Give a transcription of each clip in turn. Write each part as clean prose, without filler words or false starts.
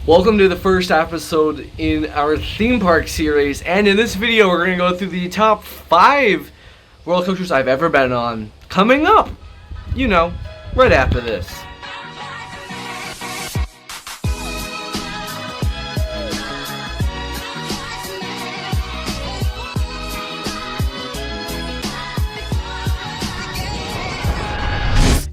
Welcome to the first episode in our theme park series, and in this video we're going to go through the top 5 roller coasters I've ever been on. Coming up, right after this.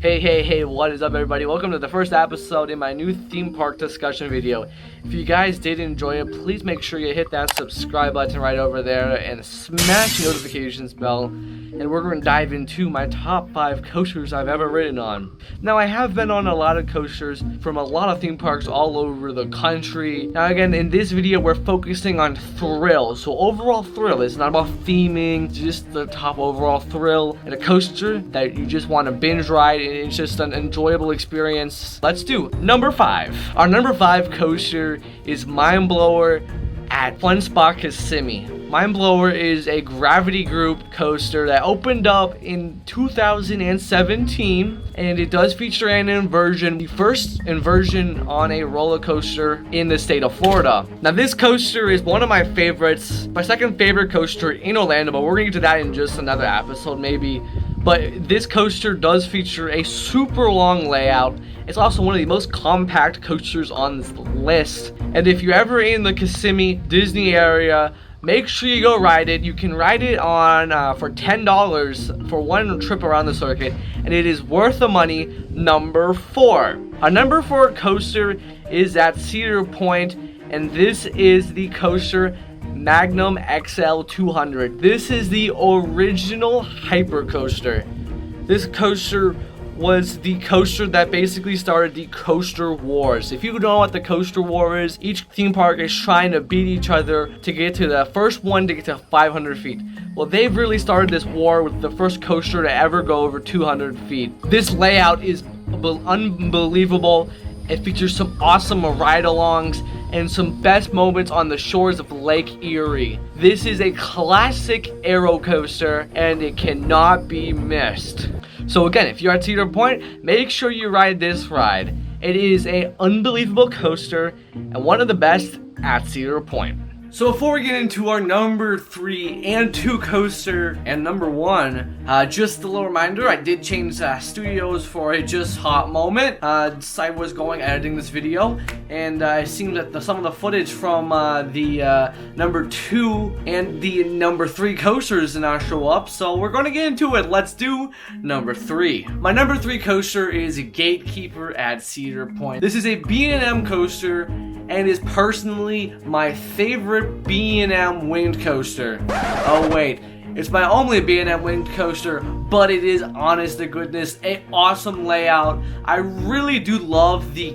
Hey, what is up everybody? Welcome to the first episode in my new theme park discussion video. If you guys did enjoy it, please make sure you hit that subscribe button right over there and smash the notifications bell. And we're going to dive into my top 5 coasters I've ever ridden on. Now, I have been on a lot of coasters from a lot of theme parks all over the country. Now again, in this video we're focusing on thrill. So overall thrill, it's not about theming, just the top overall thrill. And a coaster that you just want to binge ride, and it's just an enjoyable experience. Let's do number 5. Our number 5 coaster is Mind Blower at Fun Spot Kissimmee. Mind Blower is a gravity group coaster that opened up in 2017, and it does feature an inversion, the first inversion on a roller coaster in the state of Florida. Now this coaster is one of my favorites, my second favorite coaster in Orlando, but we're gonna get to that in just another episode maybe. But this coaster does feature a super long layout. It's also one of the most compact coasters on this list. And if you're ever in the Kissimmee Disney area, make sure you go ride it. You can ride it on for $10 for one trip around the circuit, and it is worth the money. Number 4. Our number 4 coaster is at Cedar Point, and this is the coaster Magnum XL 200. This is the original hyper coaster. This coaster was the coaster that basically started the coaster wars. If you don't know what the coaster war is, each theme park is trying to beat each other to get to the first one to get to 500 feet. Well, they've really started this war with the first coaster to ever go over 200 feet. This layout is unbelievable. It features some awesome ride-alongs and some best moments on the shores of Lake Erie. This is a classic aero coaster, and it cannot be missed. So again, if you're at Cedar Point, make sure you ride this ride. It is an unbelievable coaster and one of the best at Cedar Point. So before we get into our number 3 and 2 coaster and number 1, just a little reminder, I did change studios for a just hot moment. I was going editing this video, and it seemed that some of the footage from the number 2 and the number 3 coasters did not show up, so we're going to get into it. Let's do number 3. My number 3 coaster is Gatekeeper at Cedar Point. This is a B&M coaster and is personally my favorite B&M winged coaster. Oh wait, it's my only B&M winged coaster, but it is, honest to goodness, an awesome layout. I really do love the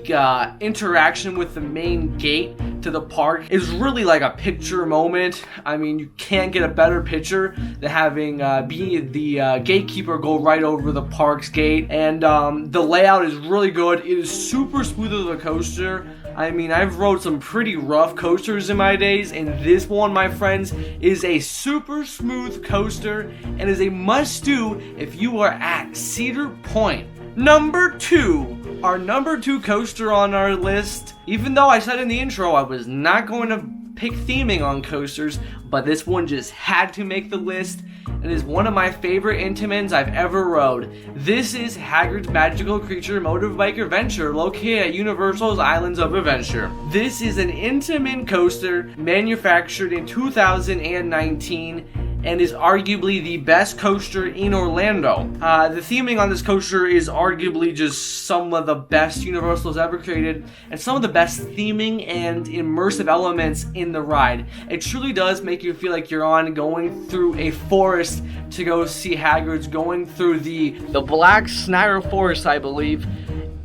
interaction with the main gate to the park. It's really like a picture moment. I mean, you can't get a better picture than having the gatekeeper go right over the park's gate. And the layout is really good. It is super smooth of a coaster. I mean, I've rode some pretty rough coasters in my days, and this one, my friends, is a super smooth coaster and is a must-do if you are at Cedar Point. Number 2. Our number 2 coaster on our list, even though I said in the intro I was not going to pick theming on coasters, but this one just had to make the list. It is one of my favorite Intamins I've ever rode. This is Hagrid's Magical Creature Motorbike Adventure, located at Universal's Islands of Adventure. This is an Intamin coaster manufactured in 2019 and is arguably the best coaster in Orlando. The theming on this coaster is arguably just some of the best Universal's ever created, and some of the best theming and immersive elements in the ride. It truly does make you feel like you're going through a forest to go see Hagrid's, going through the Black Snagger Forest, I believe,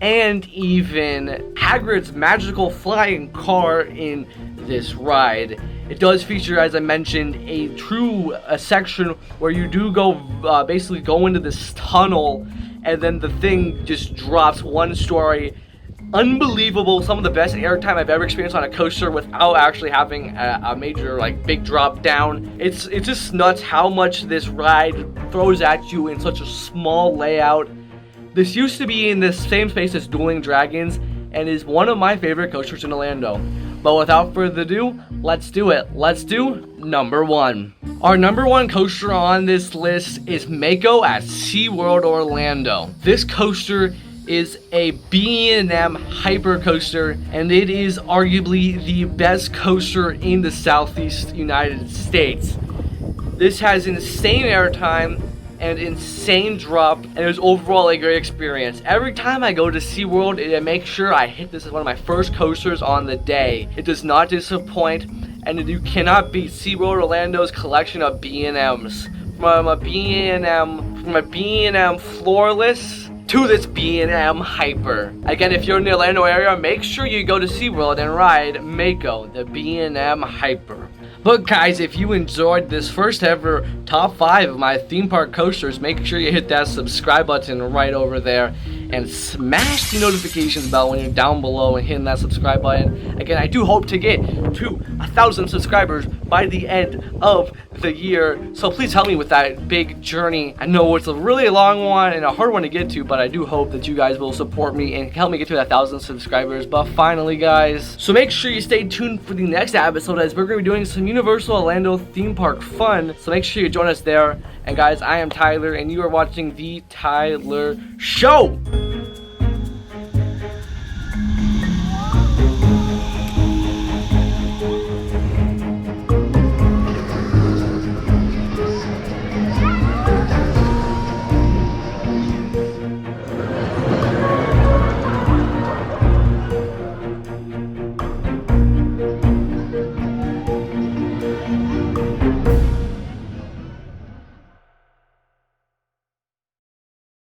and even Hagrid's magical flying car in this ride. It does feature, as I mentioned, a section where you do go basically go into this tunnel, and then the thing just drops one story. Unbelievable. Some of the best airtime I've ever experienced on a coaster without actually having a major big drop down. It's just nuts how much this ride throws at you in such a small layout. This used to be in the same space as Dueling Dragons, and is one of my favorite coasters in Orlando. But without further ado, let's do it. Let's do number 1. Our number 1 coaster on this list is Mako at SeaWorld Orlando. This coaster is a B&M hyper coaster, and it is arguably the best coaster in the Southeast United States. This has insane airtime and insane drop, and it was overall a great experience. Every time I go to SeaWorld, I make sure I hit this as one of my first coasters on the day. It does not disappoint, and you cannot beat SeaWorld Orlando's collection of B&Ms. From a B&M floorless to this B&M hyper. Again, if you're in the Orlando area, make sure you go to SeaWorld and ride Mako, the B&M hyper. But guys, if you enjoyed this first ever top 5 of my theme park coasters, make sure you hit that subscribe button right over there and smash the notifications bell when you're down below and hitting that subscribe button. Again, I do hope to get to 1,000 subscribers by the end of the year, so please help me with that big journey. I know it's a really long one and a hard one to get to, but I do hope that you guys will support me and help me get to 1,000 subscribers. But finally, guys, so make sure you stay tuned for the next episode, as we're going to be doing some Universal Orlando theme park fun, so make sure you join us there. And guys, I am Tyler, and you are watching The Tyler Show.